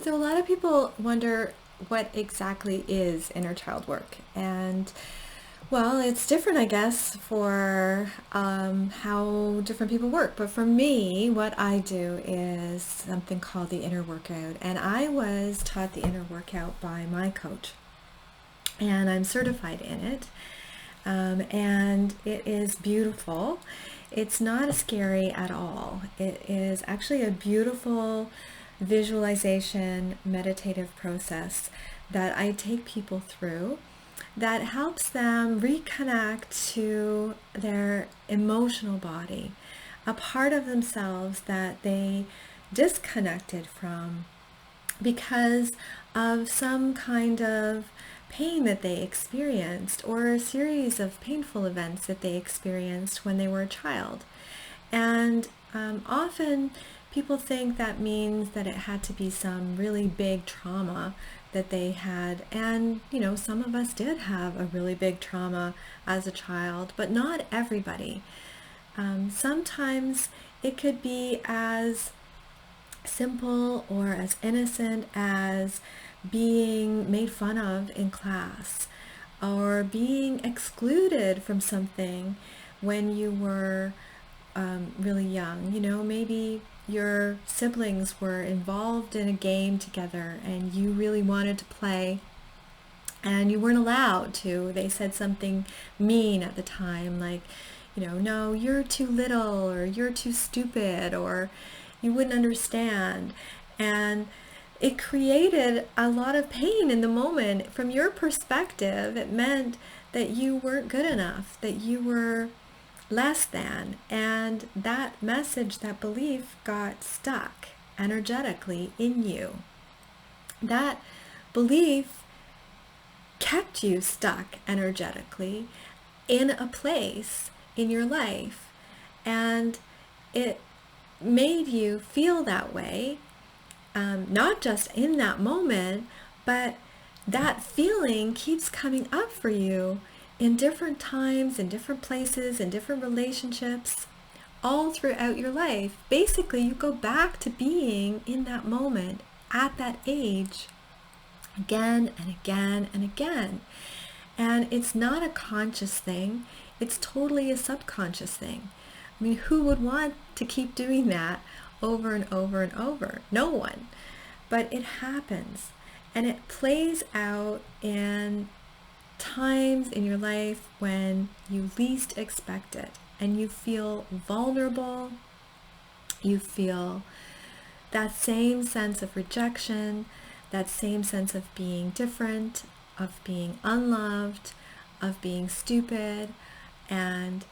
So a lot of people wonder what exactly is inner child work. And well, it's different, I guess, for how different people work. But for me, what I do is something called the inner workout. And I was taught the inner workout by my coach. And I'm certified in it. And it is beautiful. It's not scary at all. It is actually a beautiful visualization meditative process that I take people through that helps them reconnect to their emotional body, a part of themselves that they disconnected from because of some kind of pain that they experienced or a series of painful events that they experienced when they were a child. And often people think that means that it had to be some really big trauma that they had. And, some of us did have a really big trauma as a child, but not everybody. Sometimes it could be as simple or as innocent as being made fun of in class or being excluded from something when you were really young. Maybe your siblings were involved in a game together and you really wanted to play and you weren't allowed to. They said something mean at the time, like, no, you're too little, or you're too stupid, or you wouldn't understand. And it created a lot of pain in the moment. From your perspective, it meant that you weren't good enough, that you were less than. And that message, that belief got stuck energetically in you. That belief kept you stuck energetically in a place in your life. And it made you feel that way, not just in that moment, but that feeling keeps coming up for you in different times, in different places, in different relationships, all throughout your life. Basically, you go back to being in that moment at that age again and again and again. And it's not a conscious thing, it's totally a subconscious thing. I mean, who would want to keep doing that over and over and over? No one. But it happens, and it plays out in times in your life when you least expect it, and you feel vulnerable, you feel that same sense of rejection, that same sense of being different, of being unloved, of being stupid, and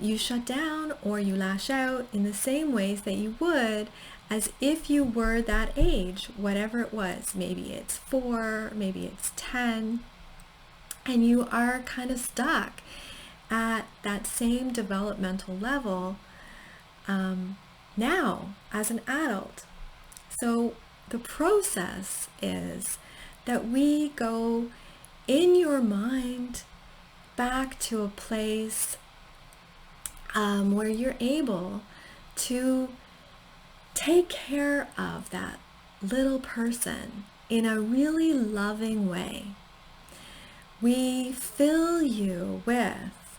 you shut down or you lash out in the same ways that you would as if you were that age, whatever it was. Maybe it's 4, maybe it's 10, and you are kind of stuck at that same developmental level now as an adult. So the process is that we go in your mind back to a place where you're able to take care of that little person in a really loving way. We fill you with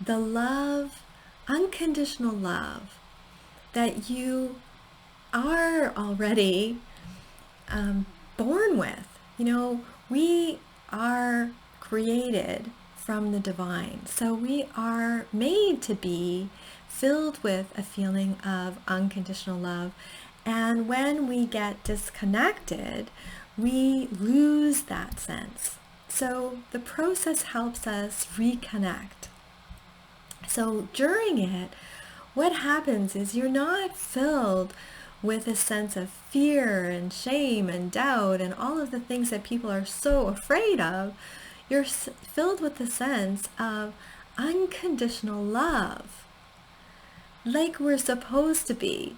the love, unconditional love that you are already born with. We are created from the divine. So we are made to be filled with a feeling of unconditional love. And when we get disconnected, we lose that sense. So the process helps us reconnect. So during it, what happens is you're not filled with a sense of fear and shame and doubt and all of the things that people are so afraid of. You're filled with the sense of unconditional love, like we're supposed to be.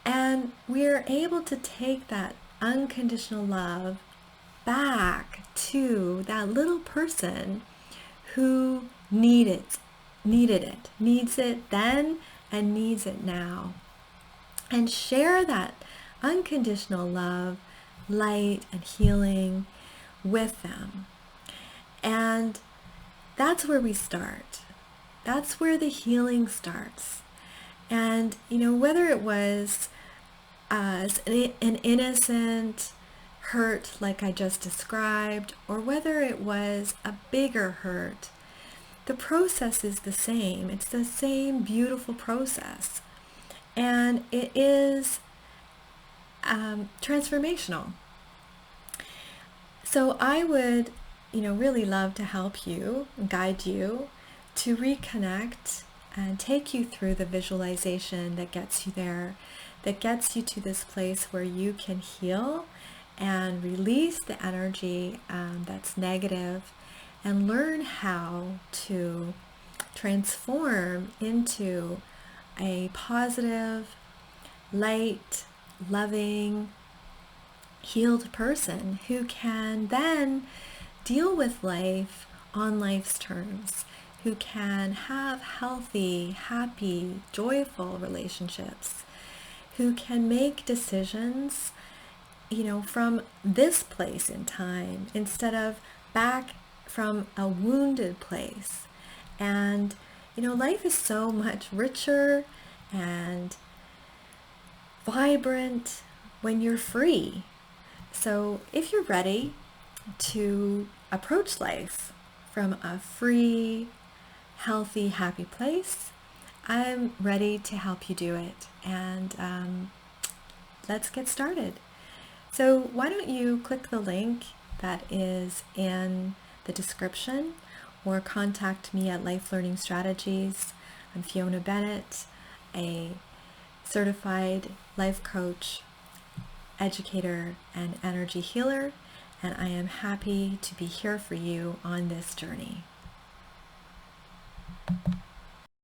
And we're able to take that unconditional love back to that little person who needs it then and needs it now. And share that unconditional love, light, and healing with them. And that's where we start. That's where the healing starts. And, whether it was an innocent hurt like I just described, or whether it was a bigger hurt, the process is the same. It's the same beautiful process. And it is transformational. So I would, really love to help you, guide you to reconnect and take you through the visualization that gets you there, that gets you to this place where you can heal and release the energy that's negative and learn how to transform into a positive, light, loving, healed person who can then deal with life on life's terms, who can have healthy, happy, joyful relationships, who can make decisions, from this place in time instead of back from a wounded place. And, life is so much richer and vibrant when you're free. So if you're ready to approach life from a free, healthy, happy place, I'm ready to help you do it. And let's get started. So why don't you click the link that is in the description, or contact me at Life Learning Strategies. I'm Fiona Bennett, a certified life coach, educator, and energy healer, and I am happy to be here for you on this journey.